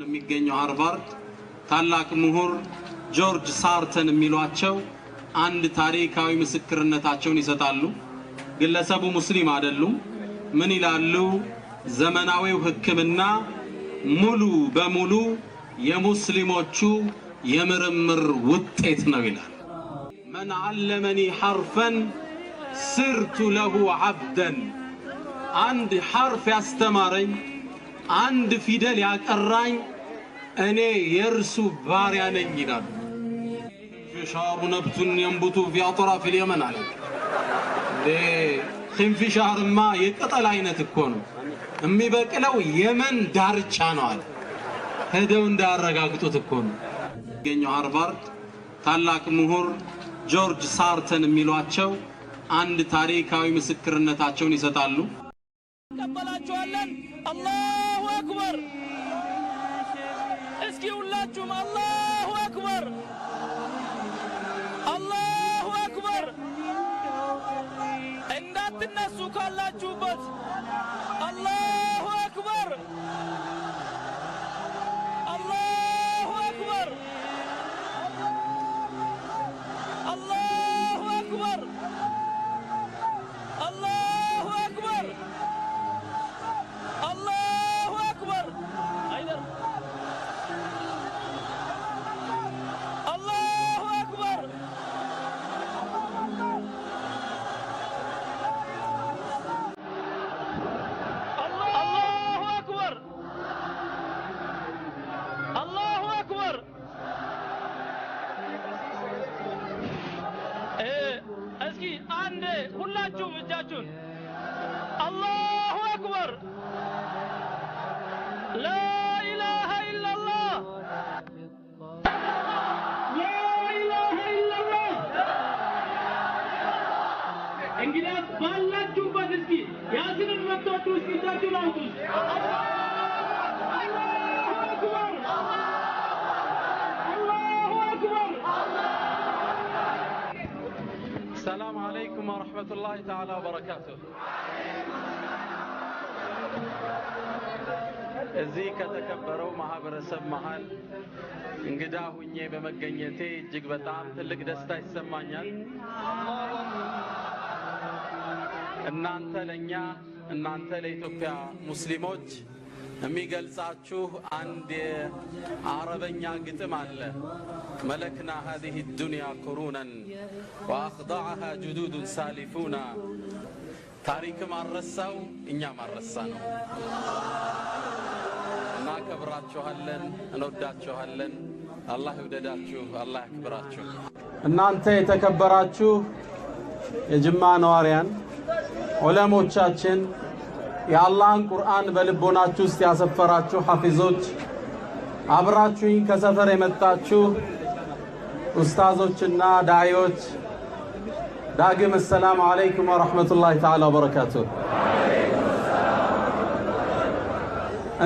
የሚገኘው ሃርቫርድ ታላቅ ምሁር ጆርጅ ሳርተን የሚሏቸው አንድ ታሪካዊ ምስክርነታቸውን ይሰጣሉ። ግለሰቡ ሙስሊም አይደሉም። ምን ይላሉ? ዘመናዊው ሕክምና ሙሉ በሙሉ የሙስሊሞቹ የምርምር ውጤት ነው ይላል። መን ዓለመኒ ሐርፈን ስርቱ ለሁ ዓብደን፣ አንድ ሐርፍ ያስተማረኝ አንድ ፊደል ያቀራኝ እኔ የእርሱ ባሪያ ነኝ ይላሉ። ፊሻሩ ነብቱን የንቡቱ ፊ አጥራፍ اليمن አለ። ኺንፊሻርማ የቅጠል አይነት እኮ ነው፣ የሚበቅለው የመን ዳርቻ ነው አለ። ሄደው እንዳረጋግጡት እኮ ነው። የሚገኘው ሃርቫርድ ታላቅ ምሁር ጆርጅ ሳርተን የሚሏቸው አንድ ታሪካዊ ምስክርነታቸውን ይሰጣሉ። ተቀበላችኋለን። አላሁ አክበር። እስኪ ሁላችሁም አላሁ አክበር፣ አላሁ አክበር። እንዳትነሱ ካላችሁበት አላሁ አክበር፣ አላሁ አክበር፣ አላሁ አክበር፣ አላሁ አክበር፣ አላሁ አክበር። አይደር አላሁ አክበር፣ አላሁ አክበር፣ አላሁ አክበር። እስኪ አንዴ ሁላችሁም እጃችሁን አላሁ አክበር፣ ላ ኢላሃ ኢላላህ፣ ላ ኢላሃ ኢላላህ። እንግዲህ ባላችሁበት እስኪ ያሲንን መጥታችሁ እስኪ እጃችሁን አውጡ። አላሁ አክበር፣ አላሁ አክበር። ሰላም አለይኩም ወረሕመቱላሂ ተዓላ ወበረካቱሁ። እዚህ ከተከበረው ማህበረሰብ መሃል እንግዳ ሁኜ በመገኘቴ እጅግ በጣም ትልቅ ደስታ ይሰማኛል። እናንተ ለኛ እናንተ ለኢትዮጵያ ሙስሊሞች የሚገልጻችሁ አንድ የአረበኛ ግጥም አለ። መለክና هذه الدنيا قرونا واخضعها جدود سالفون። ታሪክ ማረሳው እኛ ማረሳ ነው። እናከብራችኋለን፣ እንወዳችኋለን። አላህ ይውደዳችሁ፣ አላህ ያክብራችሁ። እናንተ የተከበራችሁ የጅማ ነዋሪያን ዑለሞቻችን፣ የአላህን ቁርአን በልቦናችሁ ውስጥ ያሰፈራችሁ ሐፊዞች፣ አብራችሁኝ ከሰፈር የመጣችሁ ኡስታዞችና ዳዒዎች ዳግም ሰላም አለይኩም ወራህመቱላሂ ተዓላ ወበረካቱሁ።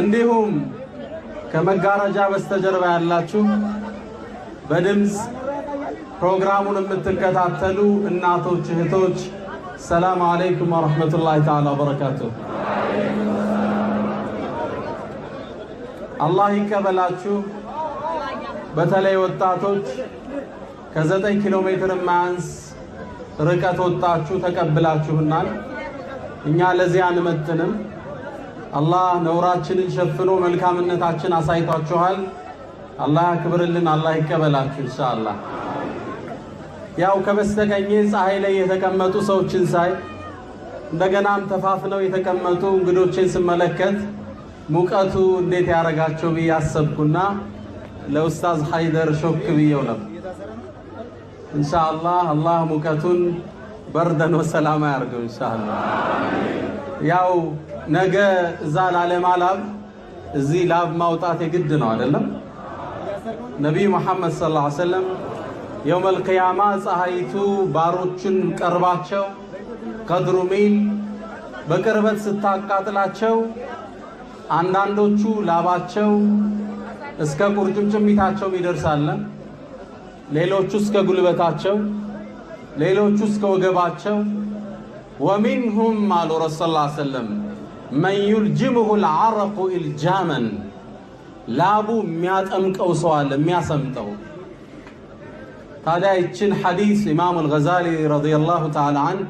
እንዲሁም ከመጋረጃ በስተጀርባ ያላችሁ በድምጽ ፕሮግራሙን የምትከታተሉ እናቶች፣ እህቶች ሰላም አለይኩም ወራህመቱላሂ ተዓላ ወበረካቱሁ። አላህ ይቀበላችሁ። በተለይ ወጣቶች ከ9 ኪሎ ሜትር ማንስ ርቀት ወጣችሁ ተቀብላችሁናል። እኛ ለዚህ አንመጥንም። አላህ ነውራችንን ሸፍኖ መልካምነታችን አሳይቷችኋል። አላህ ያክብርልን፣ አላህ ይቀበላችሁ ኢንሻአላህ። ያው ከበስተቀኝ ፀሐይ ላይ የተቀመጡ ሰዎችን ሳይ እንደገናም ተፋፍነው የተቀመጡ እንግዶችን ስመለከት ሙቀቱ እንዴት ያረጋቸው ብዬ አሰብኩና ለኡስታዝ ሀይደር ሾክ ብዬው ነበር። ኢንሻአላህ አላህ ሙቀቱን በርደን ወሰላማ ያርገው ኢንሻአላህ። ያው ነገ እዛ ላለማላብ እዚህ ላብ ማውጣት የግድ ነው አይደለም? ነብዩ መሐመድ ሰለላሁ ዐለይሂ ወሰለም የውመል ቂያማ ፀሐይቱ ባሮችን ቀርባቸው ቀድሩ ሚል በቅርበት ስታቃጥላቸው አንዳንዶቹ ላባቸው እስከ ቁርጭምጭሚታቸው ይደርሳል፣ ሌሎቹ እስከ ጉልበታቸው፣ ሌሎቹ እስከ ወገባቸው። ወሚንሁም አሉ ረሱል ሰለላሁ ዐለይሂ ወሰለም መን ዩልጅሙሁ አልዐረቁ ኢልጃመን ላቡ የሚያጠምቀው ሰው አለ፣ የሚያሰምጠው። ታዲያ ይችን ሐዲስ ኢማሙ አልገዛሊ ረዲየላሁ ተዓላ ዐንሁ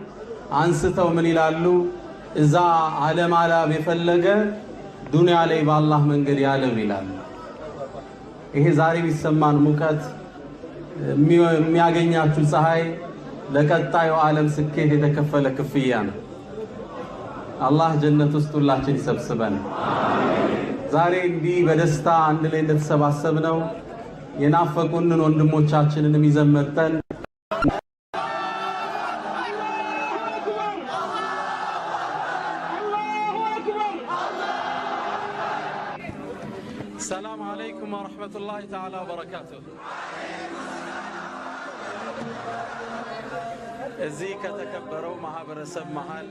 አንስተው ምን ይላሉ? እዛ አለማላብ የፈለገ ዱንያ ላይ በአላህ መንገድ ያለም ይላሉ። ይሄ ዛሬ የሚሰማን ሙቀት የሚያገኛችሁ ፀሐይ ለቀጣዩ ዓለም ስኬት የተከፈለ ክፍያ ነው። አላህ ጀነት ውስጥ ሁላችን ይሰብስበን። ዛሬ እንዲህ በደስታ አንድ ላይ እንደተሰባሰብነው የናፈቁንን ወንድሞቻችንን ይዘን መጥተን ሰላም አለይኩም ወረሕመቱላሂ ተዓላ ወበረካቱሁ። እዚህ ከተከበረው ማህበረሰብ መሃል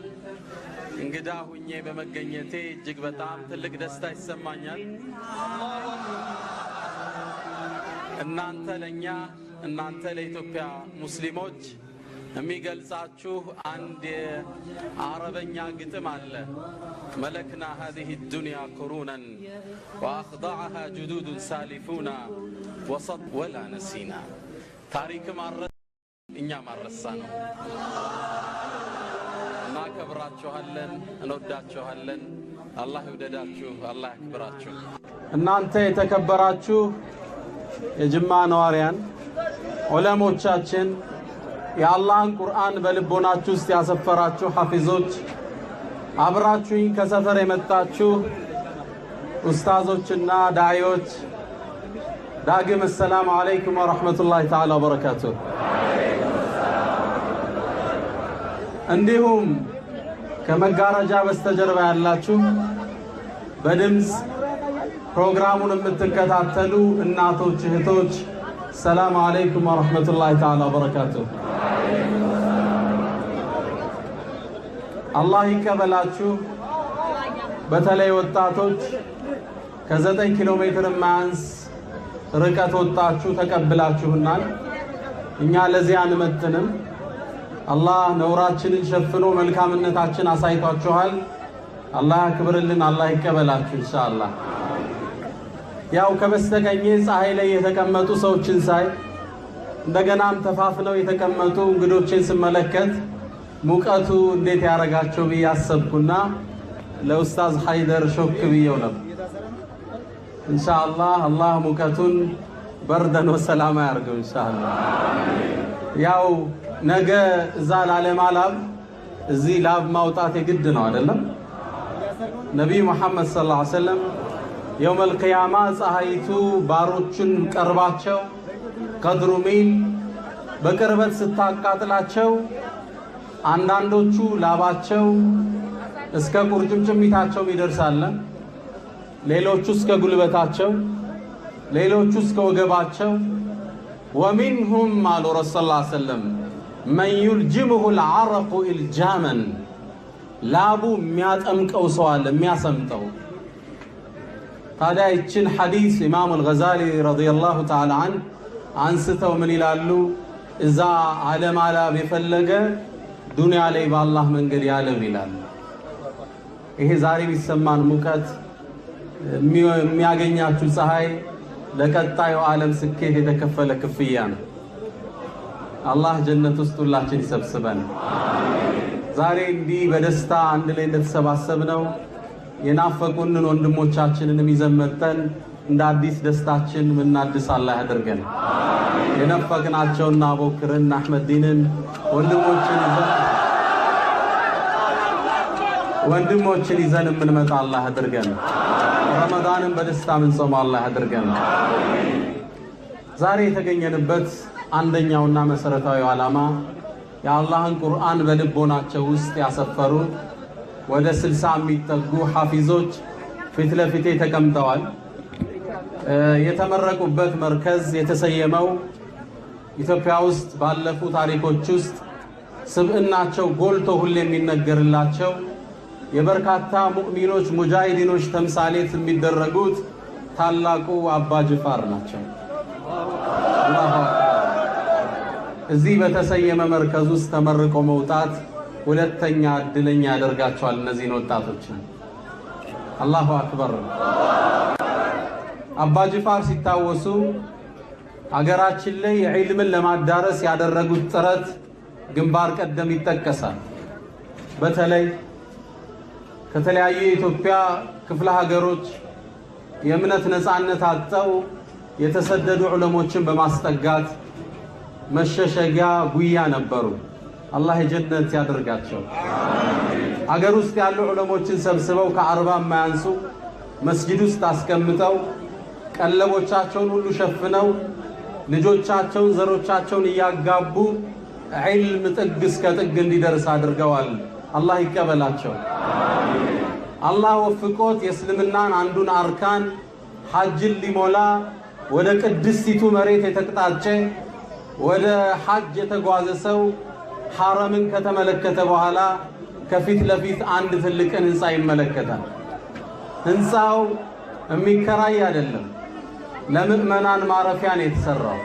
እንግዳ ሁኜ በመገኘቴ እጅግ በጣም ትልቅ ደስታ ይሰማኛል። እናንተ ለኛ እናንተ ለኢትዮጵያ ሙስሊሞች የሚገልጻችሁ አንድ የአረበኛ ግጥም አለ። መለክና هذه الدنيا قرونا واخضعها جدود سالفون وصد ولا نسينا ታሪክ እኛ ማረሳ ነው። እናከብራችኋለን፣ እንወዳችኋለን። አላህ ይውደዳችሁ፣ አላህ ያክብራችሁ። እናንተ የተከበራችሁ የጅማ ነዋሪያን ዑለሞቻችን፣ የአላህን ቁርአን በልቦናችሁ ውስጥ ያሰፈራችሁ ሐፊዞች፣ አብራችሁኝ ከሰፈር የመጣችሁ ኡስታዞችና ዳዒዎች፣ ዳግም ሰላም አለይኩም ወራህመቱላሂ ተዓላ ወበረካቱሁ። እንዲሁም ከመጋረጃ በስተጀርባ ያላችሁ በድምፅ ፕሮግራሙን የምትከታተሉ እናቶች፣ እህቶች ሰላም አለይኩም ወራህመቱላሂ ተዓላ ወበረካቱሁ። አላህ ይቀበላችሁ። በተለይ ወጣቶች ከ9 ኪሎ ሜትር ማያንስ ርቀት ወጣችሁ ተቀብላችሁናል። እኛ ለዚህ አንመጥንም። አላህ ነውራችንን ሸፍኖ መልካምነታችን አሳይቷችኋል። አላህ ያክብርልን፣ አላህ ይቀበላችሁ ኢንሻአላህ። ያው ከበስተቀኝ ፀሐይ ላይ የተቀመጡ ሰዎችን ሳይ እንደገናም ተፋፍነው የተቀመጡ እንግዶችን ስመለከት ሙቀቱ እንዴት ያረጋቸው ብዬ አሰብኩና ለኡስታዝ ሀይደር ሾክ ብዬው ነበር። ኢንሻአላህ አላህ ሙቀቱን በርደን ወሰላማ ያርገው ኢንሻአላህ። ያው ነገ እዛ ላለማላብ እዚህ ላብ ማውጣት የግድ ነው አይደለም? ነቢዩ መሐመድ ሰለላሁ ዐለይሂ ወሰለም የውመል ቂያማ ፀሐይቱ ባሮቹን ቀርባቸው ቀድሩ ሚል በቅርበት ስታቃጥላቸው አንዳንዶቹ ላባቸው እስከ ቁርጭምጭሚታቸው ይደርሳል፣ ሌሎቹ እስከ ጉልበታቸው፣ ሌሎቹ እስከ ወገባቸው። ወሚንሁም አሉ ረሱል ሰለላሁ ዐለይሂ ወሰለም መን ዩልጅሙሁ አልዐረቁ ኢልጃመን ላቡ የሚያጠምቀው ሰው አለ፣ የሚያሰምጠው። ታዲያ ይችን ሐዲስ ኢማሙ አልገዛሊ ረዲየላሁ ተዓላ ዐንሁ አንስተው ምን ይላሉ? እዛ አለማላብ የፈለገ ዱንያ ላይ በአላህ መንገድ ያለም ይላሉ። ይሄ ዛሬ የሚሰማን ሙቀት የሚያገኛችሁ ፀሐይ ለቀጣዩ ዓለም ስኬት የተከፈለ ክፍያ ነው። አላህ ጀነት ውስጥ ሁላችን ይሰብስበን። ዛሬ እንዲህ በደስታ አንድ ላይ እንደተሰባሰብነው የናፈቁንን ወንድሞቻችንን ይዘን መጥተን እንደ አዲስ ደስታችን ምናድስ አላህ ያደርገን። የነፈቅናቸውና አቦክርን አህመዲንን ወንድሞችን ይዘን የምንመጣ አላህ ያደርገን። ረመዳንን በደስታ ምንጾም አላህ ያደርገን። ዛሬ የተገኘንበት አንደኛውና መሰረታዊው ዓላማ የአላህን ቁርአን በልቦናቸው ውስጥ ያሰፈሩ ወደ 60 የሚጠጉ ሐፊዞች ፊት ለፊቴ ተቀምጠዋል። የተመረቁበት መርከዝ የተሰየመው ኢትዮጵያ ውስጥ ባለፉ ታሪኮች ውስጥ ስብዕናቸው ጎልቶ ሁሌ የሚነገርላቸው የበርካታ ሙእሚኖች ሙጃሂዲኖች ተምሳሌት የሚደረጉት ታላቁ አባ ጅፋር ናቸው። አላሁ አክበር። እዚህ በተሰየመ መርከዝ ውስጥ ተመርቆ መውጣት ሁለተኛ እድለኛ ያደርጋቸዋል እነዚህን ወጣቶችን። አላሁ አክበር። አባ ጅፋር ሲታወሱ አገራችን ላይ ዒልምን ለማዳረስ ያደረጉት ጥረት ግንባር ቀደም ይጠቀሳል። በተለይ ከተለያዩ የኢትዮጵያ ክፍለ ሀገሮች የእምነት ነፃነት አጥተው የተሰደዱ ዑለሞችን በማስጠጋት መሸሸጊያ ጉያ ነበሩ። አላህ የጀነት ያደርጋቸው። አገር ውስጥ ያሉ ዑለሞችን ሰብስበው ከ40 የማያንሱ መስጂድ ውስጥ አስቀምጠው ቀለቦቻቸውን ሁሉ ሸፍነው ልጆቻቸውን ዘሮቻቸውን እያጋቡ ዒልም ጥግ እስከ ጥግ እንዲደርስ አድርገዋል። አላህ ይቀበላቸው። አላህ ወፍቆት የእስልምናን አንዱን አርካን ሐጅን ሊሞላ ወደ ቅድስቲቱ መሬት የተቅጣጨ ወደ ሐጅ የተጓዘ ሰው ሐረምን ከተመለከተ በኋላ ከፊት ለፊት አንድ ትልቅን ህንፃ ይመለከታል። ህንፃው የሚከራይ አይደለም፣ ለምእመናን ማረፊያ ነው የተሰራው።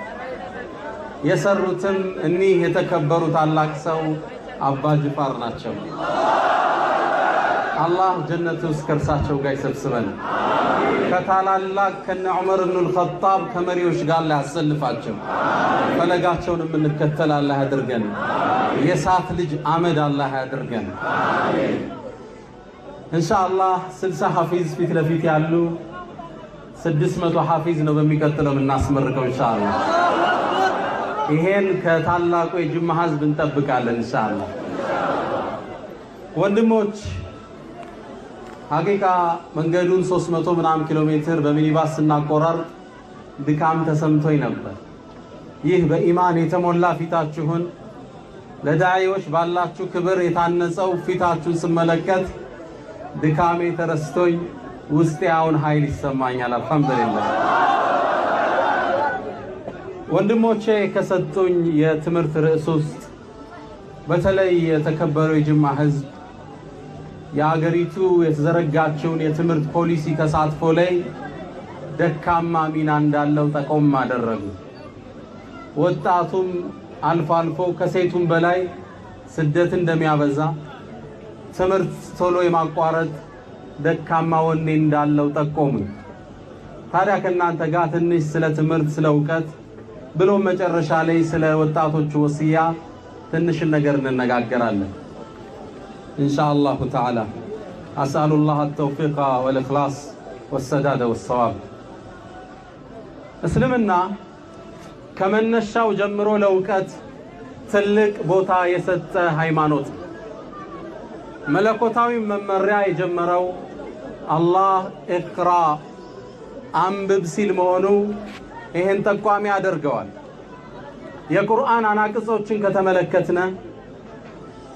የሰሩትም እኒህ የተከበሩ ታላቅ ሰው አባ ጅፋር ናቸው። አላህ ጀነት ውስጥ ከእርሳቸው ጋር ይሰብስበን። ከታላላቅ ከነ ዑመር ኢብኑል ኸጣብ ከመሪዎች ጋር ላይ ያሰልፋቸው። ፈለጋቸውን የምንከተል አላህ ያድርገን። የእሳት ልጅ አመድ አላህ ያድርገን። ኢንሻአላህ 60 ሐፊዝ ፊት ለፊት ያሉ 600 ሐፊዝ ነው በሚቀጥለው የምናስመርቀው ኢንሻአላህ። ይሄን ከታላቁ የጅማ ህዝብ እንጠብቃለን ኢንሻአላህ። ወንድሞች ሐቂቃ መንገዱን 300 ምናምን ኪሎ ሜትር በሚኒባስ ስናቆራርጥ ድካም ተሰምቶኝ ነበር። ይህ በኢማን የተሞላ ፊታችሁን ለዳዒዎች ባላችሁ ክብር የታነጸው ፊታችሁን ስመለከት ድካሜ ተረስቶኝ ውስጤ አሁን ኃይል ይሰማኛል። አልሐምዱሊላህ። ወንድሞቼ ከሰጡኝ የትምህርት ርዕስ ውስጥ በተለይ የተከበረው የጅማ ህዝብ የአገሪቱ የተዘረጋቸውን የትምህርት ፖሊሲ ተሳትፎ ላይ ደካማ ሚና እንዳለው ጠቆም አደረጉ። ወጣቱም አልፎ አልፎ ከሴቱም በላይ ስደት እንደሚያበዛ ትምህርት ቶሎ የማቋረጥ ደካማ ወኔ እንዳለው ጠቆሙ። ታዲያ ከእናንተ ጋር ትንሽ ስለ ትምህርት ስለ እውቀት ብሎ መጨረሻ ላይ ስለ ወጣቶቹ ወስያ ትንሽ ነገር እንነጋገራለን ኢንሻአላሁ ተዓላ። አስአሉላህ አተውፊቅ ወልኢኽላስ ወሰዳድ ወሰዋብ። እስልምና ከመነሻው ጀምሮ ለእውቀት ትልቅ ቦታ የሰጠ ሃይማኖት። መለኮታዊ መመሪያ የጀመረው አላህ ኢቅራ አንብብ ሲል መሆኑ ይሄን ጠቋሚ ያደርገዋል። የቁርአን አናቅጾችን ከተመለከትነ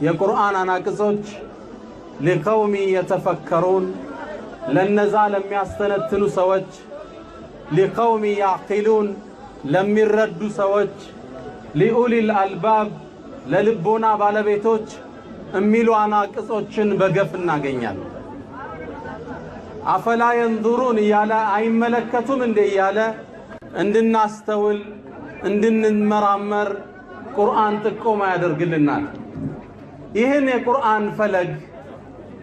የቁርአን አናቅጾች ለቀውሚ የተፈከሩን ለነዛ ለሚያስተነትኑ ሰዎች፣ ለቀውሚ ያዕቂሉን ለሚረዱ ሰዎች፣ ሊኡሊል አልባብ ለልቦና ባለቤቶች የሚሉ አናቅጾችን በገፍ እናገኛለን። አፈላ የንዙሩን እያለ አይመለከቱም እንደ እያለ እንድናስተውል እንድንመራመር ቁርአን ጥቆማ ያደርግልናል። ይህን የቁርአን ፈለግ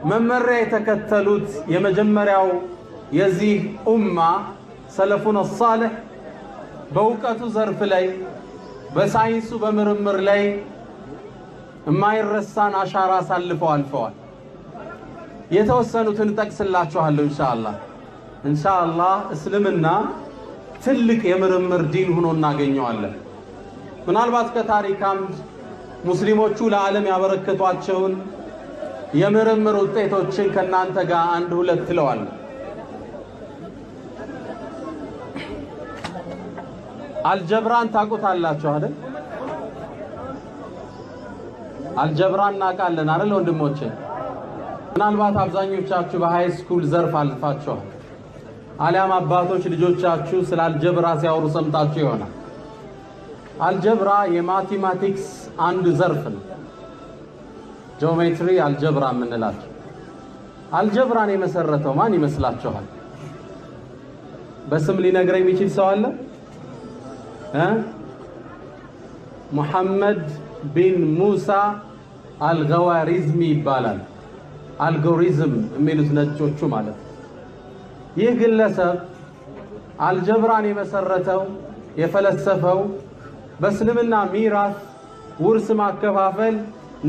መመሪያ የተከተሉት የመጀመሪያው የዚህ ኡማ ሰለፉን ሷሊህ በእውቀቱ ዘርፍ ላይ በሳይንሱ በምርምር ላይ የማይረሳን አሻራ አሳልፈው አልፈዋል። የተወሰኑትን ጠቅስላችኋለሁ ኢንሻአላህ። እስልምና ትልቅ የምርምር ዲን ሆኖ እናገኘዋለን። ምናልባት ከታሪካም ሙስሊሞቹ ለዓለም ያበረከቷቸውን የምርምር ውጤቶችን ከናንተ ጋር አንድ ሁለት ትለዋል። አልጀብራን ታውቁታላችሁ አይደል? አልጀብራን እናውቃለን አይደል ወንድሞቼ? ምናልባት አብዛኞቻችሁ በሃይ ስኩል ዘርፍ አልፋችኋል። አሊያም አባቶች ልጆቻችሁ ስለ አልጀብራ ሲያወሩ ሰምታችሁ ይሆናል። አልጀብራ የማቴማቲክስ አንድ ዘርፍ ነው። ጂኦሜትሪ አልጀብራ የምንላቸው አልጀብራን የመሰረተው ማን ይመስላችኋል? በስም ሊነግረኝ የሚችል ሰው አለ? ሙሐመድ ቢን ሙሳ አልገዋሪዝሚ ይባላል። አልጎሪዝም የሚሉት ነጮቹ ማለት ነው። ይህ ግለሰብ አልጀብራን የመሰረተው የፈለሰፈው በእስልምና ሚራስ ውርስ ማከፋፈል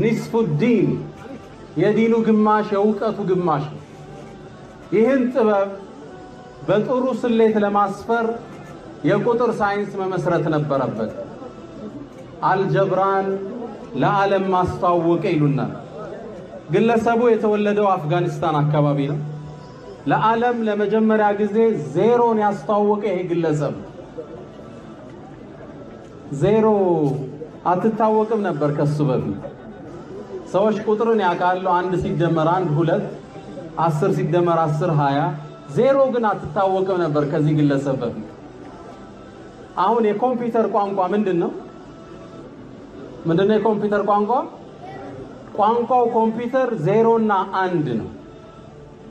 ኒስፉ ዲን የዲኑ ግማሽ የእውቀቱ ግማሽ ነው። ይህን ጥበብ በጥሩ ስሌት ለማስፈር የቁጥር ሳይንስ መመስረት ነበረበት። አልጀብራን ለዓለም ማስተዋወቀ ይሉናል። ግለሰቡ የተወለደው አፍጋኒስታን አካባቢ ነው። ለዓለም ለመጀመሪያ ጊዜ ዜሮን ያስተዋወቀ ይሄ ግለሰብ ዜሮ አትታወቅም ነበር ከሱ በፊት። ሰዎች ቁጥርን ያውቃሉ። 1 ሲደመር 1 2፣ 10 ሲደመር 10 20። ዜሮ ግን አትታወቅም ነበር ከዚህ ግለሰብ በፊት። አሁን የኮምፒውተር ቋንቋ ምንድነው? የኮምፒውተር ቋንቋ? ቋንቋው ኮምፒውተር 0 እና 1 ነው።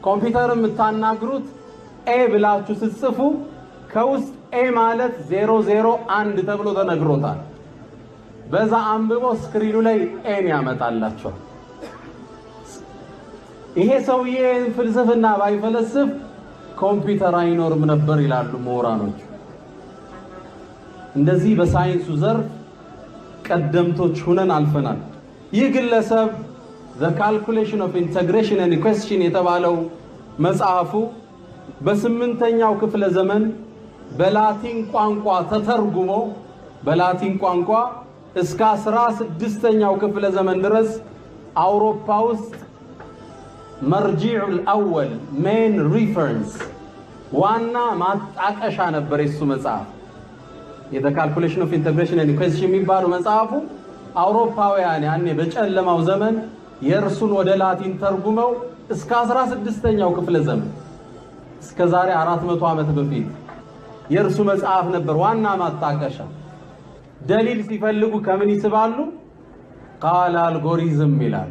ኮምፒውተር የምታናግሩት ኤ ብላችሁ ስትጽፉ ከውስጥ ኤ ማለት 001 ተብሎ ተነግሮታል። በዛ አንብቦ ስክሪኑ ላይ ኤን ያመጣላችኋል። ይሄ ሰውዬ ፍልስፍና ባይፈለስፍ ኮምፒውተር አይኖርም ነበር ይላሉ ምሁራኖች። እንደዚህ በሳይንሱ ዘርፍ ቀደምቶች ሆነን አልፈናል። ይህ ግለሰብ The Calculation of Integration and Equation የተባለው መጽሐፉ በ8ኛው ክፍለ ዘመን በላቲን ቋንቋ ተተርጉሞ በላቲን ቋንቋ እስከ 16ኛው ክፍለ ዘመን ድረስ አውሮፓ ውስጥ መርጂዑል አወል ሜን ሪፈረንስ ዋና ማጣቀሻ ነበር የሱ መጽሐፍ። The Calculation of Integration and Equation የሚባለው መጽሐፉ አውሮፓውያን ያኔ በጨለማው ዘመን የእርሱን ወደ ላቲን ተርጉመው እስከ 16ኛው ክፍለ ዘመን እስከ ዛሬ 400 ዓመት በፊት የእርሱ መጽሐፍ ነበር ዋና ማጣቀሻ። ደሊል ሲፈልጉ ከምን ይስባሉ? ቃል አልጎሪዝም ይላሉ።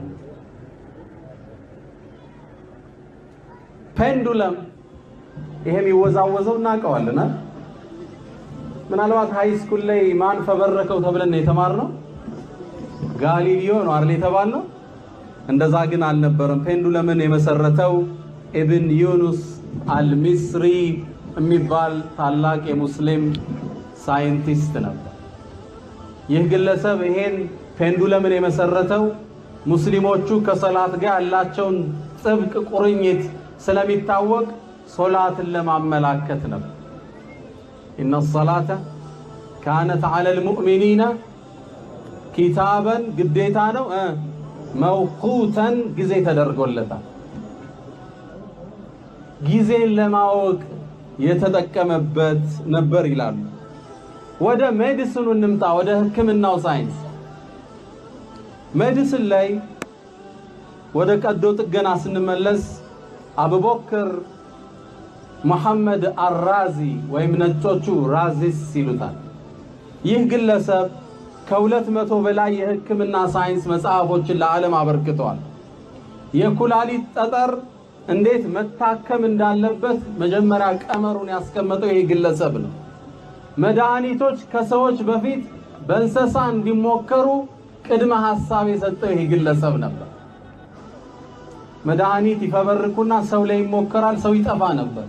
ፔንዱለም ይሄም ይወዛወዘው እናውቀዋልና ምናልባት ሃይ ስኩል ላይ ማን ፈበረከው ተብለን የተማርነው ጋሊሊዮ ነው አይደል የተባልነው? እንደዛ ግን አልነበረም። ፔንዱለምን የመሰረተው ኢብን ዩኑስ አልሚስሪ የሚባል ታላቅ የሙስሊም ሳይንቲስት ነበር። ይህ ግለሰብ ይሄን ፔንዱለምን የመሰረተው ሙስሊሞቹ ከሶላት ጋር ያላቸውን ጥብቅ ቁርኝት ስለሚታወቅ ሶላትን ለማመላከት ነበር። ኢነ ሶላተ ካነት ዐለል ሙእሚኒና ኪታበን ግዴታ ነው መውቁተን ጊዜ ተደርጎለታል። ጊዜን ለማወቅ የተጠቀመበት ነበር ይላሉ። ወደ ሜዲሲኑ እንምጣ፣ ወደ ሕክምናው ሳይንስ። ሜዲሲን ላይ ወደ ቀዶ ጥገና ስንመለስ አቡበክር መሐመድ አራዚ ወይም ነጮቹ ራዚስ ይሉታል። ይህ ግለሰብ ከ200 በላይ የሕክምና ሳይንስ መጽሐፎችን ለዓለም አበርክተዋል። የኩላሊት ጠጠር እንዴት መታከም እንዳለበት መጀመሪያ ቀመሩን ያስቀመጠው ይህ ግለሰብ ነው። መድኃኒቶች ከሰዎች በፊት በእንስሳ እንዲሞከሩ ቅድመ ሐሳብ የሰጠው ይህ ግለሰብ ነበር። መድኃኒት ይፈበርኩና ሰው ላይ ይሞከራል፣ ሰው ይጠፋ ነበር።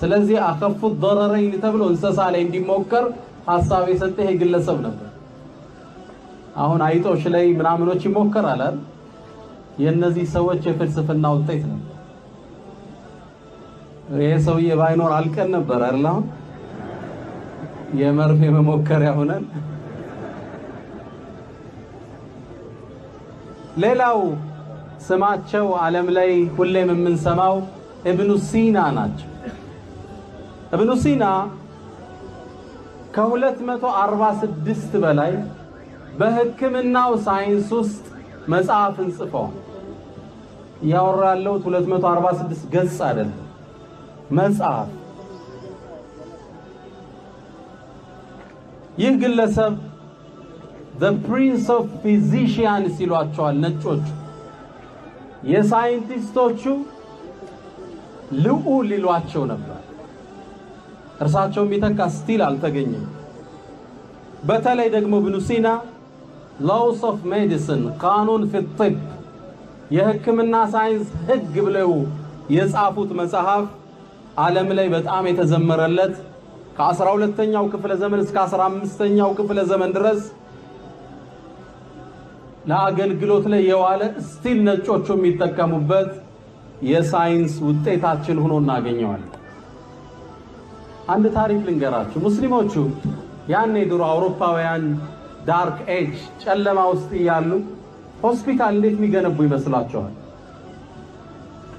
ስለዚህ አከፉ ضررين ተብሎ እንስሳ ላይ እንዲሞከር ሐሳብ የሰጠ ይህ ግለሰብ ነበር። አሁን አይጦች ላይ ምናምኖች ይሞከራል አይደል? የነዚህ ሰዎች የፍልስፍና ውጤት ነው። ይሄ ሰውዬ ባይኖር አልቀን ነበር አይደል? አሁን የመርፌ መሞከሪያ ሆነን። ሌላው ስማቸው ዓለም ላይ ሁሌም የምንሰማው ኢብኑ ሲና ናቸው። ኢብኑ ሲና ከ246 በላይ በሕክምናው ሳይንስ ውስጥ መጽሐፍን ጽፈዋል። ያወራለው 246 ገጽ አይደለም መጽሐፍ። ይህ ግለሰብ the prince of physicians ይሏቸዋል ነጮቹ። የሳይንቲስቶቹ ልዑል ይሏቸው ነበር። እርሳቸው የሚተካ ስቲል አልተገኘም። በተለይ ደግሞ ኢብኑ ሲና ላውስ ኦፍ ሜዲሲን ቃኑን ፊ ጢብ የሕክምና ሳይንስ ህግ ብለው የጻፉት መጽሐፍ ዓለም ላይ በጣም የተዘመረለት ከ12ኛው ክፍለ ዘመን እስከ 15ኛው ክፍለ ዘመን ድረስ ለአገልግሎት ላይ የዋለ ስቲል ነጮቹ የሚጠቀሙበት የሳይንስ ውጤታችን ሆኖ እናገኘዋለን። አንድ ታሪክ ልንገራችሁ። ሙስሊሞቹ ያኔ ድሮ አውሮፓውያን ዳርክ ኤጅ ጨለማ ውስጥ እያሉ ሆስፒታል እንዴት የሚገነቡ ይመስላችኋል?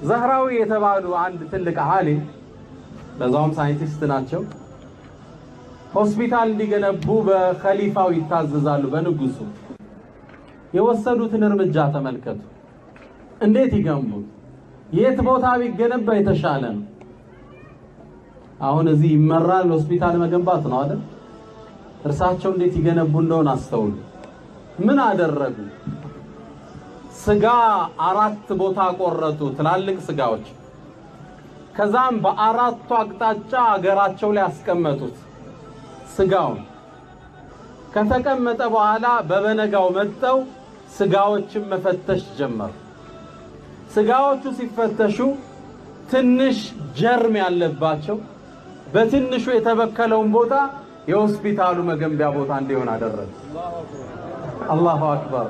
ዘህራዊ የተባሉ አንድ ትልቅ ዓሊም በዛውም ሳይንቲስት ናቸው። ሆስፒታል እንዲገነቡ በኸሊፋው ይታዘዛሉ፣ በንጉሱ። የወሰዱትን እርምጃ ተመልከቱ። እንዴት ይገንቡ? የት ቦታ ቢገነባ የተሻለ ነው? አሁን እዚህ ይመራል ሆስፒታል መገንባት ነው አይደል? እርሳቸው እንዴት ይገነቡ እንደሆነ አስተውሉ። ምን አደረጉ? ስጋ 4 ቦታ ቆረጡ፣ ትላልቅ ስጋዎች። ከዛም በአራቱ አቅጣጫ አገራቸው ላይ አስቀመጡት። ስጋውን ከተቀመጠ በኋላ በበነጋው መጥተው ስጋዎችን መፈተሽ ጀመሩ። ስጋዎቹ ሲፈተሹ ትንሽ ጀርም ያለባቸው በትንሹ የተበከለውን ቦታ የሆስፒታሉ መገንቢያ ቦታ እንዲሆን አደረጉ። አላሁ አክበር።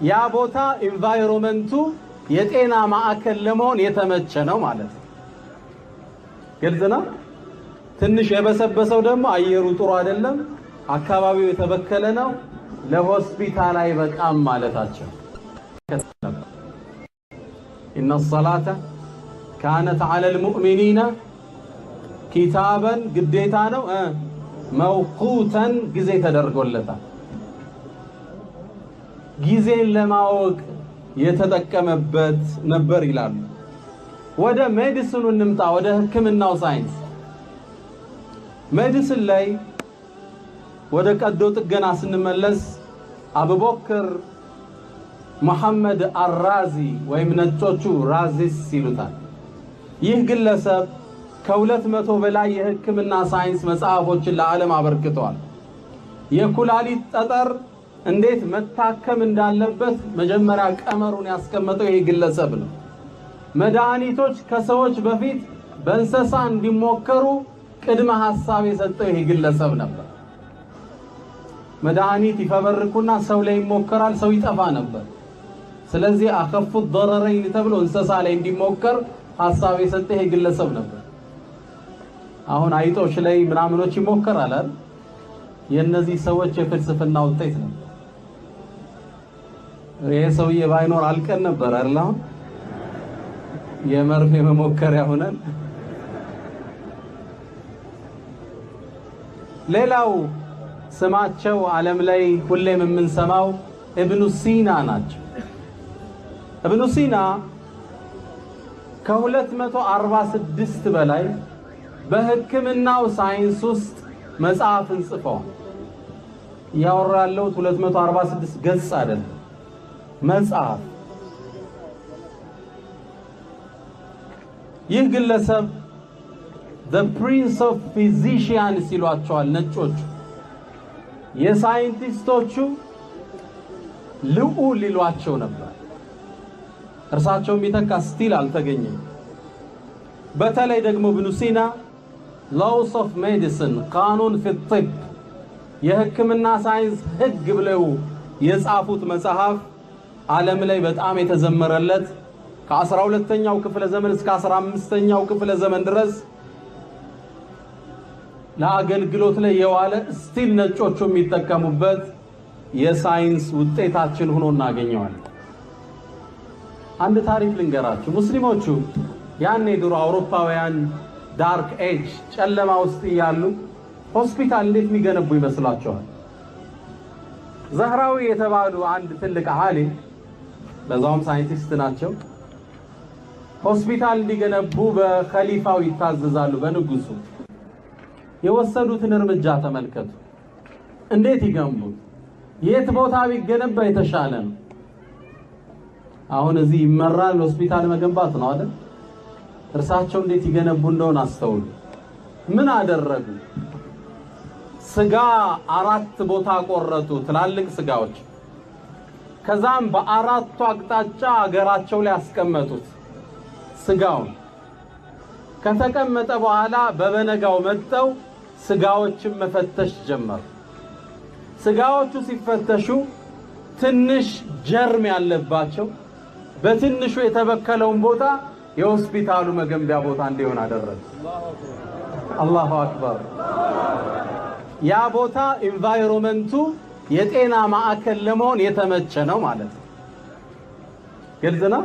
ያ ቦታ ኢንቫይሮመንቱ የጤና ማዕከል ለመሆን የተመቸ ነው ማለት ነው። ግልጽ ነው። ትንሽ የበሰበሰው ደግሞ አየሩ ጥሩ አይደለም፣ አካባቢው የተበከለ ነው፣ ለሆስፒታል አይበቃም ማለታቸው። ኢነ ሰላተ ካነት ዐለል ሙእሚኒነ ኪታበን ግዴታ ነው መውቁተን ጊዜ ተደርጎለታል። ጊዜን ለማወቅ የተጠቀመበት ነበር ይላሉ። ወደ ሜዲሲኑ እንምጣ፣ ወደ ሕክምናው ሳይንስ። ሜዲሲን ላይ ወደ ቀዶ ጥገና ስንመለስ አቡበክር መሐመድ አራዚ ወይም ነጮቹ ራዚስ ይሉታል። ይህ ግለሰብ ከ200 በላይ የሕክምና ሳይንስ መጽሐፎችን ለዓለም አበርክተዋል። የኩላሊት ጠጠር እንዴት መታከም እንዳለበት መጀመሪያ ቀመሩን ያስቀመጠው ይህ ግለሰብ ነው። መድኃኒቶች ከሰዎች በፊት በእንስሳ እንዲሞከሩ ቅድመ ሐሳብ የሰጠው ይህ ግለሰብ ነበር። መድኃኒት ይፈበርኩና ሰው ላይ ይሞከራል፣ ሰው ይጠፋ ነበር። ስለዚህ አከፉት ضررين ተብሎ እንስሳ ላይ እንዲሞከር ሐሳብ የሰጠ ይህ ግለሰብ ነበር። አሁን አይጦች ላይ ምናምኖች ይሞከራል አይደል? የነዚህ ሰዎች የፍልስፍና ውጤት ነው። ይሄ ሰውዬ ባይኖር አልቀን ነበር አይደል? አሁን የመርፌ መሞከሪያ ሆነን። ሌላው ስማቸው ዓለም ላይ ሁሌም የምንሰማው ኢብኑ ሲና ናቸው። ኢብኑ ሲና ከ246 በላይ በሕክምናው ሳይንስ ውስጥ መጽሐፍን ጽፈዋል። ያወራለው 246 ገጽ አይደለም፣ መጽሐፍ። ይህ ግለሰብ the prince of physicians ይሏቸዋል ነጮቹ። የሳይንቲስቶቹ ልዑል ይሏቸው ነበር። እርሳቸው የሚተካ ስቲል አልተገኘም። በተለይ ደግሞ ኢብኑ ሲና ላውስ ኦፍ ሜዲሲን ቃኑን ፊ ጢብ የሕክምና ሳይንስ ህግ ብለው የጻፉት መጽሐፍ ዓለም ላይ በጣም የተዘመረለት ከ12ኛው ክፍለ ዘመን እስከ 15ኛው ክፍለ ዘመን ድረስ ለአገልግሎት ላይ የዋለ ስቲል ነጮቹ የሚጠቀሙበት የሳይንስ ውጤታችን ሆኖ እናገኘዋለን። አንድ ታሪክ ልንገራችሁ። ሙስሊሞቹ ያኔ ድሮ አውሮፓውያን ዳርክ ኤጅ ጨለማ ውስጥ እያሉ ሆስፒታል እንዴት የሚገነቡ ይመስላችኋል? ዘህራዊ የተባሉ አንድ ትልቅ ዓሊም በዛውም ሳይንቲስት ናቸው። ሆስፒታል እንዲገነቡ በኸሊፋው ይታዘዛሉ፣ በንጉሱ። የወሰዱትን እርምጃ ተመልከቱ። እንዴት ይገንቡ? የት ቦታ ቢገነባ የተሻለ ነው? አሁን እዚህ ይመራል ሆስፒታል መገንባት ነው አይደል? እርሳቸው እንዴት ይገነቡ እንደሆነ አስተውሉ። ምን አደረጉ? ስጋ 4 ቦታ ቆረጡ፣ ትላልቅ ስጋዎች። ከዛም በአራቱ አቅጣጫ አገራቸው ላይ ያስቀመጡት ስጋውን። ከተቀመጠ በኋላ በበነጋው መጥተው ስጋዎችን መፈተሽ ጀመሩ። ስጋዎቹ ሲፈተሹ ትንሽ ጀርም ያለባቸው በትንሹ የተበከለውን ቦታ የሆስፒታሉ መገንቢያ ቦታ እንዲሆን አደረጉ። አላሁ አክበር። ያ ቦታ ኢንቫይሮመንቱ የጤና ማዕከል ለመሆን የተመቸ ነው ማለት ነው። ግልጽ ነው።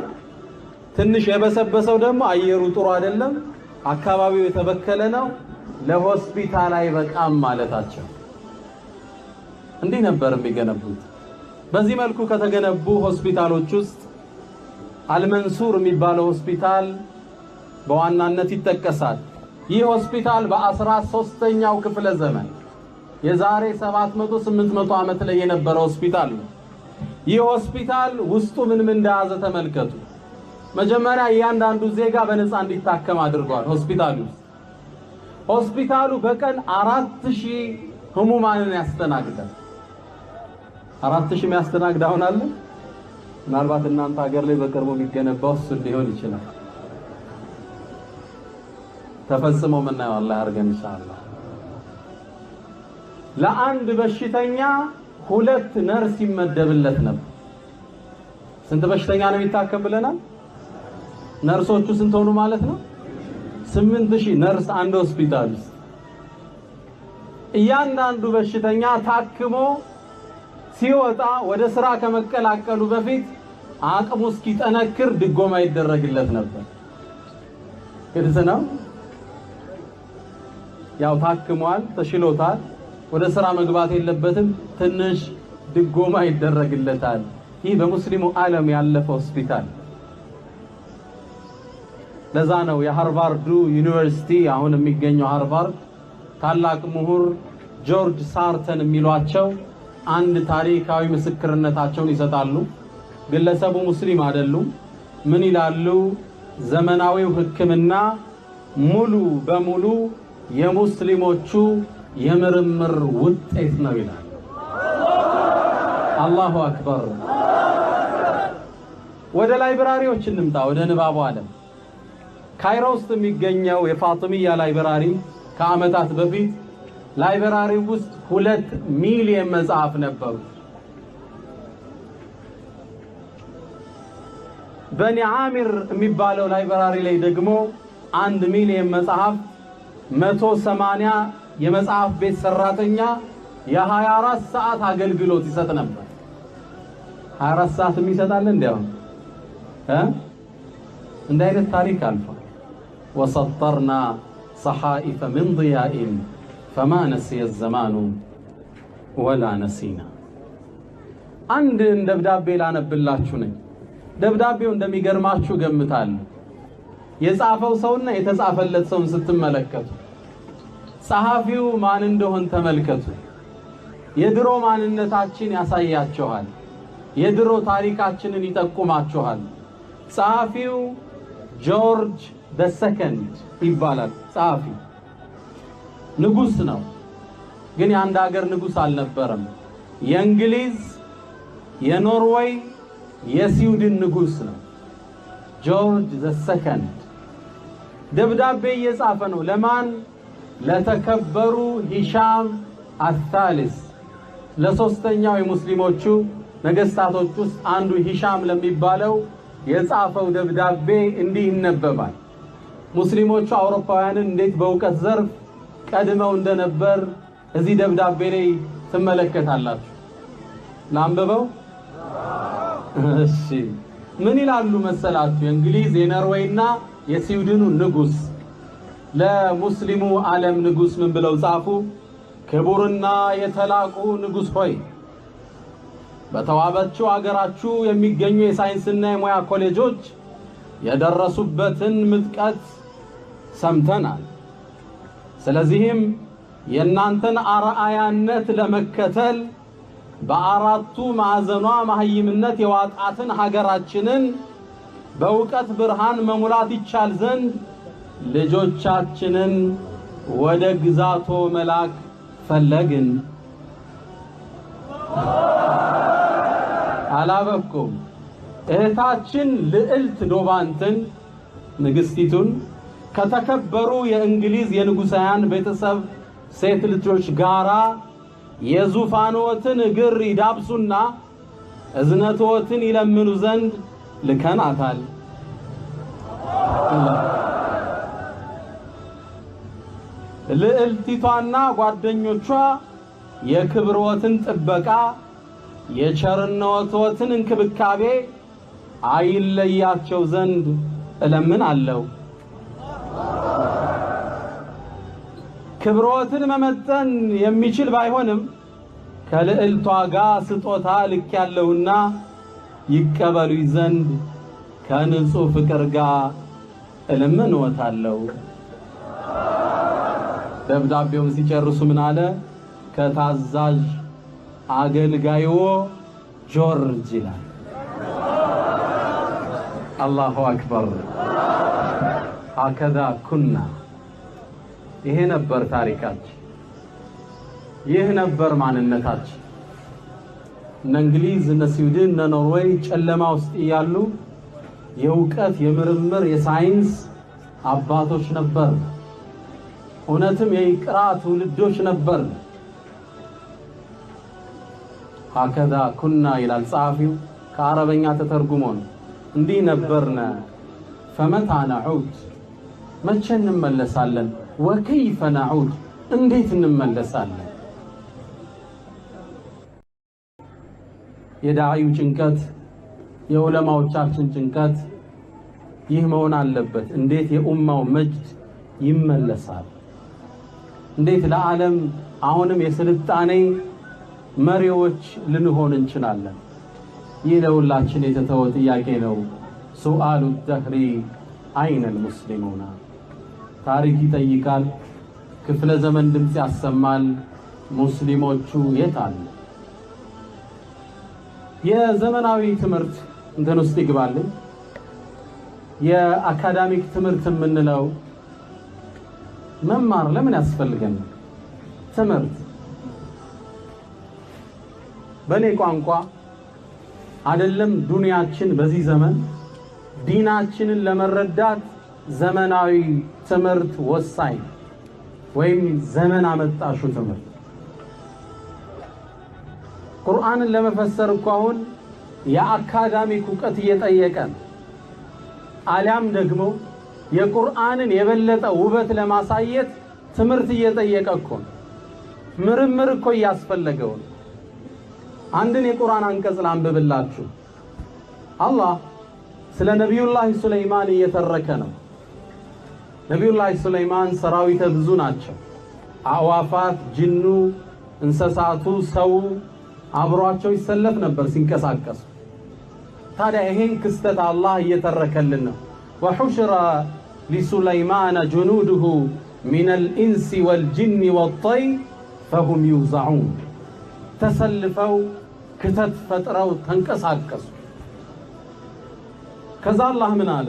ትንሽ የበሰበሰው ደግሞ አየሩ ጥሩ አይደለም፣ አካባቢው የተበከለ ነው፣ ለሆስፒታል አይበቃም ማለታቸው። እንዲህ ነበር የሚገነቡት። በዚህ መልኩ ከተገነቡ ሆስፒታሎች ውስጥ አልመንሱር የሚባለው ሆስፒታል በዋናነት ይጠቀሳል። ይህ ሆስፒታል በ13ኛው ክፍለ ዘመን የዛሬ 700-800 ዓመት ላይ የነበረ ሆስፒታል ነው። ይህ ሆስፒታል ውስጡ ምን እንደያዘ ተመልከቱ። መጀመሪያ እያንዳንዱ ዜጋ በነፃ እንዲታከም አድርጓል። ሆስፒታሉ በቀን 4000 ህሙማንን ያስተናግዳል። 4000 የሚያስተናግድ አሁን አለ? ምናልባት እናንተ ሀገር ላይ በቅርቡ የሚገነባው እሱ ሊሆን ይችላል። ተፈጽሞ ምናየው አላህ ያርገን ኢንሻአላህ። ለአንድ በሽተኛ 2 ነርስ ይመደብለት ነበር። ስንት በሽተኛ ነው የሚታከም ብለናል? ነርሶቹ ስንት ሆኑ ማለት ነው? 8000 ነርስ አንድ ሆስፒታል ውስጥ። እያንዳንዱ በሽተኛ ታክሞ ሲወጣ ወደ ስራ ከመቀላቀሉ በፊት አቅሙ እስኪጠነክር ድጎማ ይደረግለት ነበር። ግልጽ ነው። ያው ታክሟል፣ ተሽሎታል፣ ወደ ስራ መግባት የለበትም፣ ትንሽ ድጎማ ይደረግለታል። ይህ በሙስሊሙ ዓለም ያለፈ ሆስፒታል። ለዛ ነው የሃርቫርዱ ዩኒቨርሲቲ አሁን የሚገኘው ሃርቫርድ ታላቅ ምሁር ጆርጅ ሳርተን የሚሏቸው አንድ ታሪካዊ ምስክርነታቸውን ይሰጣሉ። ግለሰቡ ሙስሊም አይደሉም። ምን ይላሉ? ዘመናዊው ሕክምና ሙሉ በሙሉ የሙስሊሞቹ የምርምር ውጤት ነው ይላል። አላሁ አክበር። ወደ ላይብራሪዎች እንምጣ፣ ወደ ንባቡ ዓለም። ካይሮ ውስጥ የሚገኘው የፋጢሚያ ላይብራሪ ከዓመታት በፊት ላይብራሪ ውስጥ 2 ሚሊዮን መጽሐፍ ነበሩ። በኒ ዓሚር የሚባለው ላይብራሪ ላይ ደግሞ 1 ሚሊዮን መጽሐፍ፣ 180 የመጽሐፍ ቤት ሰራተኛ የ24 ሰዓት አገልግሎት ይሰጥ ነበር። 24 ሰዓት የሚሰጣል እንዴው እንደ አይነት ታሪክ አልፏል። ወሰጠርና صحائف من ضياء فما نسي الزمان ولا نسينا። አንድ ደብዳቤ ላነብላችሁ ነኝ። ደብዳቤው እንደሚገርማችሁ ገምታለሁ። የጻፈው ሰውና የተጻፈለት ሰውን ስትመለከቱ ጸሐፊው ማን እንደሆነ ተመልከቱ። የድሮ ማንነታችን ያሳያችኋል። የድሮ ታሪካችንን ይጠቁማችኋል። ጸሐፊው ጆርጅ በሰከንድ ይባላል። ጸሐፊ ንጉስ ነው፣ ግን የአንድ ሀገር ንጉስ አልነበረም። የእንግሊዝ፣ የኖርዌይ፣ የስዊድን ንጉስ ነው። ጆርጅ በሰከንድ ደብዳቤ እየጻፈ ነው። ለማን? ለተከበሩ ሂሻም አልታሊስ፣ ለሶስተኛው የሙስሊሞቹ ነገስታቶች ውስጥ አንዱ ሂሻም ለሚባለው የጻፈው ደብዳቤ እንዲህ ይነበባል። ሙስሊሞቹ አውሮፓውያንን እንዴት በእውቀት ዘርፍ ቀድመው እንደነበር እዚህ ደብዳቤ ላይ ትመለከታላችሁ። ላንብበው? እሺ። ምን ይላሉ መሰላችሁ? የእንግሊዝ፣ የኖርዌይና የስዊድኑ ንጉስ ለሙስሊሙ ዓለም ንጉስ ምን ብለው ጻፉ? ክቡርና የተላቁ ንጉስ ሆይ፣ በተዋበችው አገራችሁ የሚገኙ የሳይንስና የሙያ ኮሌጆች የደረሱበትን ምጥቀት ሰምተናል። ስለዚህም የእናንተን አርአያነት ለመከተል በአራቱ ማዕዘኗ መሀይምነት የዋጣትን ሀገራችንን በእውቀት ብርሃን መሙላት ይቻል ዘንድ ልጆቻችንን ወደ ግዛቶ መላክ ፈለግን። አላበቁም። እህታችን ልዕልት ዶባንትን ንግስቲቱን ከተከበሩ የእንግሊዝ የንጉሳውያን ቤተሰብ ሴት ልጆች ጋራ የዙፋኖትን እግር ይዳብሱና እዝነቶትን ይለምኑ ዘንድ ልከናታል። ልዕልቲቷና ጓደኞቿ የክብሮትን ጥበቃ የቸርነቶትን እንክብካቤ አይለያቸው ዘንድ እለምናለሁ። ክብሮትን መመጠን የሚችል ባይሆንም ከልዕልቷ ጋር ስጦታ ልክ ያለውና ይቀበሉኝ ዘንድ ከንጹህ ፍቅር ጋር እለምንዎታለሁ። ደብዳቤውን ሲጨርሱ ምን አለ? ከታዛዥ አገልጋይዎ ጆርጅ ይላል። አላሁ አክበር። አከዛ ኩና። ይሄ ነበር ታሪካችን፣ ይህ ነበር ማንነታችን። እነ እንግሊዝ፣ እነ ስዊድን፣ እነ ኖርዌይ ጨለማ ውስጥ እያሉ የእውቀት የምርምር የሳይንስ አባቶች ነበር። እውነትም የይቅራ ትውልዶች ነበር። አከዛ ኩና ይላል ጸሐፊው። ከአረበኛ ተተርጉሞ ነው። እንዲህ ነበርነ። ፈመታ ነዑድ፣ መቼ እንመለሳለን? ወከይፈ ነዑድ፣ እንዴት እንመለሳለን? የዳዒው ጭንቀት፣ የዑለማዎቻችን ጭንቀት ይህ መሆን አለበት። እንዴት የኡማው መጅድ ይመለሳል? እንዴት ለዓለም አሁንም የስልጣኔ መሪዎች ልንሆን እንችላለን? ይህ ለሁላችን የተተወ ጥያቄ ነው። ሱአሉ ደህሪ አይነል ሙስሊሙና። ታሪክ ይጠይቃል፣ ክፍለ ዘመን ድምፅ ያሰማል። ሙስሊሞቹ የት አሉ? የዘመናዊ ትምህርት እንትን ውስጥ ይግባልን። የአካዳሚክ ትምህርት የምንለው መማር ለምን ያስፈልገን? ትምህርት በኔ ቋንቋ አይደለም ዱንያችን በዚህ ዘመን ዲናችንን ለመረዳት ዘመናዊ ትምህርት ወሳኝ ወይም ዘመን አመጣሹ ትምህርት። ቁርአንን ለመፈሰር እኮ አሁን የአካዳሚክ ዕውቀት እየጠየቀን አሊያም ደግሞ የቁርአንን የበለጠ ውበት ለማሳየት ትምህርት እየጠየቀ እኮ ምርምር እኮ እያስፈለገው። አንድን የቁርአን አንቀጽ ላንብብላችሁ። አላህ ስለ ነቢዩላህ ሱለይማን እየተረከ ነው። ነቢዩላህ ሱለይማን ሰራዊተ ብዙ ናቸው። አዕዋፋት፣ ጅኑ፣ እንስሳቱ፣ ሰው አብሯቸው ይሰለፍ ነበር ሲንቀሳቀሱ። ታዲያ ይሄን ክስተት አላህ እየተረከልን ነው። ወሑሽረ ሊሱለይማን ጁኑዱሁ ሚነል ኢንሲ ወልጅኒ ወጠይር ፈሁም ዩዛዑን። ተሰልፈው ክተት ፈጥረው ተንቀሳቀሱ። ከዛ አላህ ምን አለ?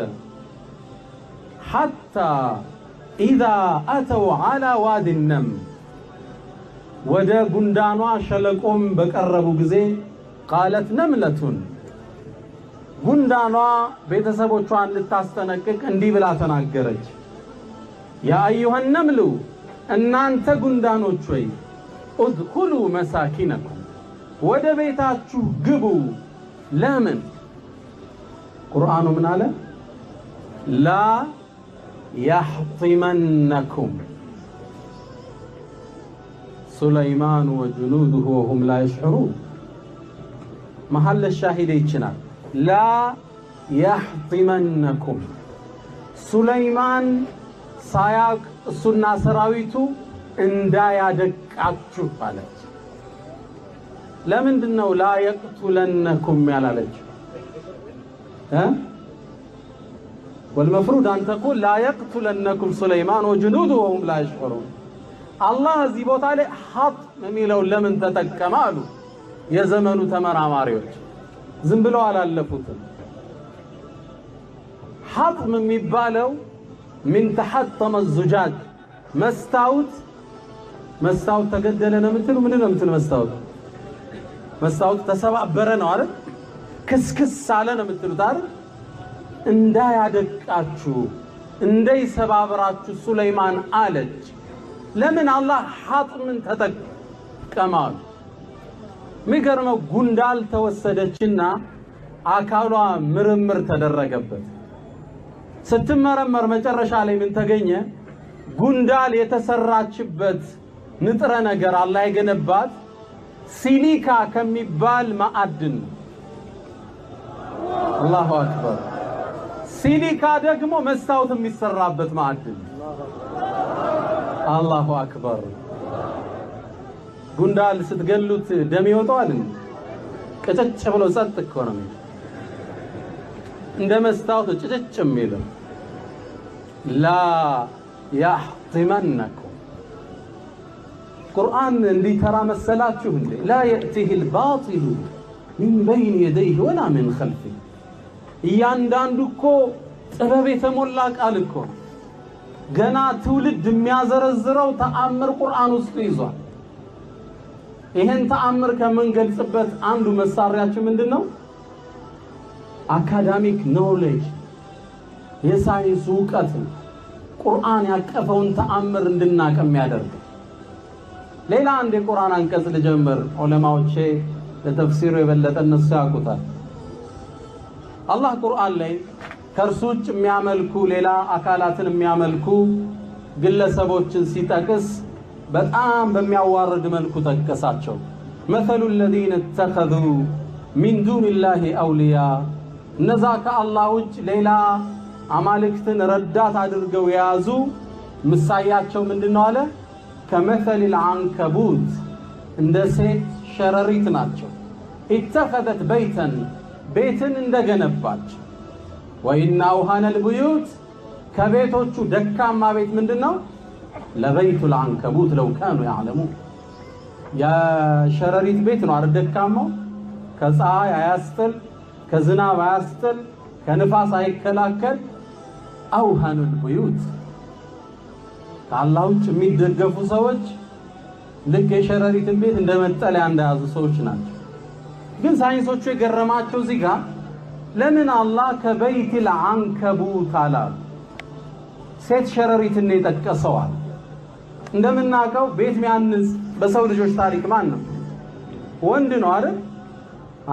ሐታ ኢዛ አተው ዐላ ዋዲ ነምል፣ ወደ ጉንዳኗ ሸለቆም በቀረቡ ጊዜ ቃለት ነምለቱን፣ ጉንዳኗ ቤተሰቦቿን ልታስጠነቅቅ እንዲህ ብላ ተናገረች። ያ አዩሃ ነምሉ፣ እናንተ ጉንዳኖች ወይ ኡድኹሉ መሳኪነኩም፣ ወደ ቤታችሁ ግቡ። ለምን? ቁርአኑ ምን አለ? ላ ያሕጢመነኩም ሱለይማን ወጅኑዱሁ ወሁም ላ የሽዑሩን። መሐለ ሻሂድ ይችላል። ላ ያሕጢመነኩም፣ ሱለይማን ሳያቅ እሱና ሰራዊቱ እንዳያደቃችሁ አለች። ለምንድን ነው ላ የቅቱለነኩም ያላለች? ወልመፍሩድ አን ተቁል ላ የቅቱለነኩም ሱለይማን ወጅኑዱሁ ወሁም ላ የሽዑሩን። አላህ እዚህ ቦታ ላይ ሐጥም የሚለውን ለምን ተጠቀመ አሉ የዘመኑ ተመራማሪዎች። ዝም ብለው አላለፉትም። ሐጥም የሚባለው من تحطم الزجاج መስታወት ተገደለ ነው የምትሉ ምንድን ነው የምትሉ መስታወት ተሰባበረ ነው አይደል ክስክስ አለ ነው የምትሉት አይደል እንዳያደቃችሁ እንዳይሰባብራችሁ ሱለይማን አለች ለምን አላህ ሐጥምን ተጠቀማል ሚገርመው ጉንዳል ተወሰደችና አካሏ ምርምር ተደረገበት ስትመረመር መጨረሻ ላይ ምን ተገኘ ጉንዳል የተሰራችበት ንጥረ ነገር አላህ የገነባት ሲሊካ ከሚባል ማዕድን አላሁ አክበር ሲሊካ ደግሞ መስታወት የሚሰራበት ማዕድን አላሁ አክበር ጉንዳል ስትገሉት ደም ይወጣዋል ቅጭጭ ብሎ ጸጥ እኮ ነው እንደ መስታወት ጭጭጭ የሚለው ላ ያህጢመነኩም ቁርአን እንዲተራ መሰላችሁ እንዴ ላ የእቲህ الباطل من بين يديه ولا من خلفه እያንዳንዱ እኮ ጥበብ የተሞላ ቃል እኮ ገና ትውልድ የሚያዘረዝረው ተአምር ቁርአን ውስጥ ይዟል ይሄን ተአምር ከመንገልጽበት አንዱ መሳሪያችን ምንድነው አካዳሚክ ኖሌጅ የሳይንስ ዕውቀት ቁርአን ያቀፈውን ተአምር እንድናቀም ያደርግ ሌላ አንድ የቁርአን አንቀጽ ልጀምር ዑለማዎቼ ለተፍሲሩ የበለጠ እነሱ ያውቁታል አላህ ቁርአን ላይ ከእርሱ ውጭ የሚያመልኩ ሌላ አካላትን የሚያመልኩ ግለሰቦችን ሲጠቅስ በጣም በሚያዋርድ መልኩ ጠቀሳቸው مثل الذين اتخذوا من دون الله أولياء እነዛ ከአላህ ውጭ ሌላ አማልክትን ረዳት አድርገው የያዙ ምሳያቸው ምንድነው አለ كمثل العنكبوت እንደ ሴት ሸረሪት ናቸው اتخذت ቤትን እንደገነባች وإن أوهن البيوت ከቤቶቹ ደካማ ቤት ምንድነው ለበይቱ العنكبوت لو كانوا يعلمون ያ ሸረሪት ቤት ነው አይደል ደካማው ከፀሐይ አያስጥል ከዝናብ አያስጥል ከንፋስ አይከላከል أوهن البيوت ከአላህ ውጭ የሚደገፉ ሰዎች ልክ የሸረሪትን ቤት እንደመጠለያ እንደያዙ ሰዎች ናቸው ግን ሳይንሶቹ የገረማቸው እዚህ ጋር ለምን አላህ ከበይት العنكبوت አላ ሴት ሸረሪትን የጠቀሰዋል እንደምናውቀው ቤት የሚያንጽ በሰው ልጆች ታሪክ ማን ነው ወንድ ነው አይደል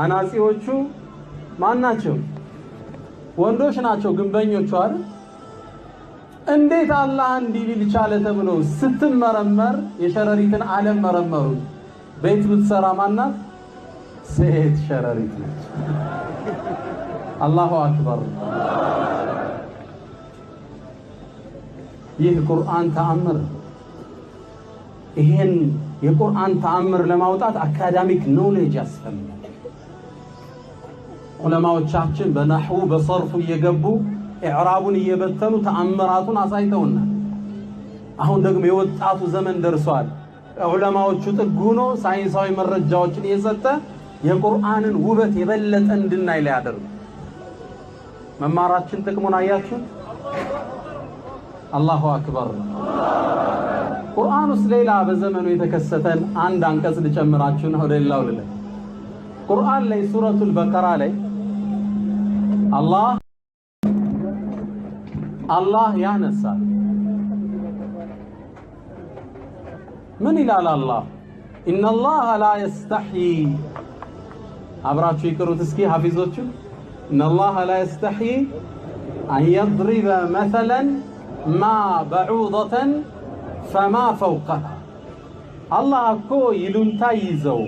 አናጺዎቹ ማን ናቸው ወንዶች ናቸው ግንበኞቹ አይደል እንዴት አላህ እንዲል ቻለ ተብሎ ስትመረመር የሸረሪትን ዓለም መረመሩ ቤት ብትሰራ ማናት ሴት ሸረሪት ነች አላሁ አክበር ይህ ቁርአን ተአምር ይሄን የቁርአን ተአምር ለማውጣት አካዳሚክ ኖሌጅ ያስፈልጋል ዑለማዎቻችን በነህው በሰርፉ እየገቡ ኢዕራቡን እየበተኑ ተአምራቱን አሳይተውና አሁን ደግሞ የወጣቱ ዘመን ደርሷል ዑለማዎቹ ጥግ ሆኖ ሳይንሳዊ መረጃዎችን እየሰጠ የቁርአንን ውበት የበለጠ እንድናይ ላይ ያደርጉ መማራችን ጥቅሙን አያችሁ አላሁ አክበር ቁርአን ውስጥ ሌላ በዘመኑ የተከሰተን አንድ አንቀጽ ልጨምራችሁ ነው ሌላው ልለ ቁርአን ላይ ሱረቱል በቀራ ላይ አላህ ያነሳ ምን ይላል አላህ ኢነላህ ላ የስተሕይ አብራችሁ ይቅሩት እስኪ ሐፊዞቹ ኢነላህ ላ የስተሕይ አን የድሪበ መሰለን ማ በዑደተን ፈማ ፈውቀሃ አላህ እኮ ይሉንታ ይዘው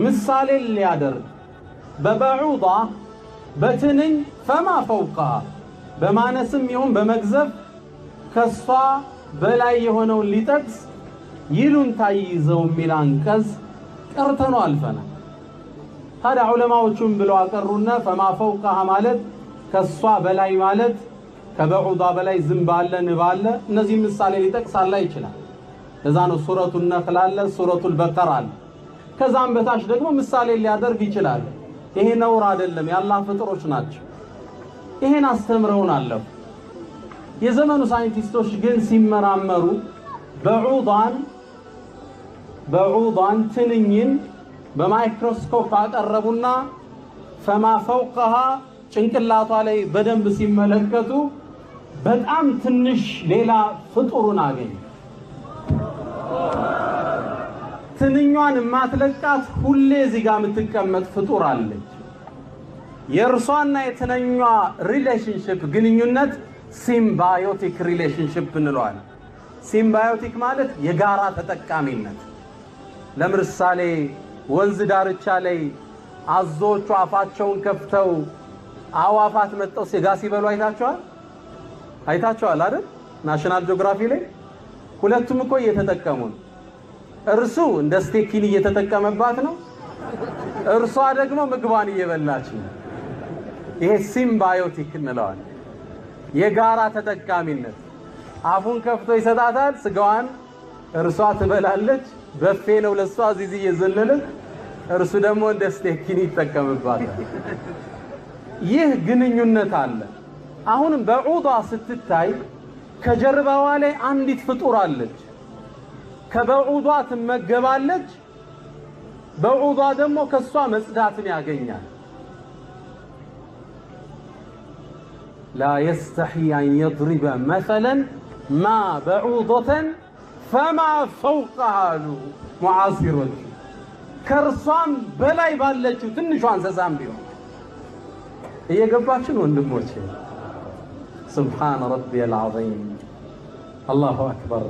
ምሳሌ ሊያደርግ በበዑዳ በትንኝ ፈማ ፈውቀሃ በማነስም ይሁን በመግዘፍ ከሷ በላይ የሆነውን ሊጠቅስ ይሉንታ ይዘው የሚል አንቀጽ ቀርተነው አልፈናል ታዲያ ዑለማዎቹም ብለው አቀሩና ፈማ ፈውቀሃ ማለት ከሷ በላይ ማለት ከበዑዳ በላይ ዝንብ አለ ንብ አለ እነዚህ ምሳሌ ሊጠቅስ አላ ይችላል ለዛ ነው ሱረቱል ነህል አለ ሱረቱል በቀራ አለ ከዛም በታች ደግሞ ምሳሌ ሊያደርግ ይችላል ይሄ ነውር አይደለም የአላህ ፍጥሮች ናቸው ይሄን አስተምረውን አለፉ የዘመኑ ሳይንቲስቶች ግን ሲመራመሩ በዑዳን ትንኝን በማይክሮስኮፕ አቀረቡና ፈማ ፈውቀሃ ጭንቅላቷ ላይ በደንብ ሲመለከቱ በጣም ትንሽ ሌላ ፍጡሩን አገኙ። ትንኟን ማትለቃት ሁሌ እዚህ ጋር የምትቀመጥ ፍጡር አለች። የእርሷና የትንኟ ሪሌሽንሽፕ ግንኙነት ሲምባዮቲክ ሪሌሽንሽፕ እንለዋለን። ሲምባዮቲክ ማለት የጋራ ተጠቃሚነት። ለምሳሌ ወንዝ ዳርቻ ላይ አዞቹ አፋቸውን ከፍተው አዋፋት መጥተው ስጋ ሲበሉ አይታችኋል አይደል? ናሽናል ጂኦግራፊ ላይ ሁለቱም እኮ እየተጠቀሙ ነው። እርሱ እንደ ስቴኪን እየተጠቀመባት ነው፣ እርሷ ደግሞ ምግቧን እየበላች ነው። ይሄ ሲምባዮቲክ እንለዋለን። የጋራ ተጠቃሚነት። አፉን ከፍቶ ይሰጣታል፣ ስጋዋን እርሷ ትበላለች። በፌ ነው ለሷ እዚህ እየዘለለች፣ እርሱ ደግሞ እንደ ስቴኪን ይጠቀምባታል። ይህ ግንኙነት አለ። አሁንም በዑዳ ስትታይ ከጀርባዋ ላይ አንዲት ፍጡር አለች። ከበዑዷ ትመገባለች፣ በዑዷ ደግሞ ከሷ መጽዳትን ያገኛል። ላ የስተሒ አን የድሪበ መሰለን ማ በዑደተን ፈማ ፈውቀሃ አሉ ሙዓሲሮች። ከእርሷም በላይ ባለችው ትንሿ እንስሳም ቢሆን እየገባችን ወንድሞቼ። ሱብሓነ ረቢየል ዐዚም። አላሁ አክበር።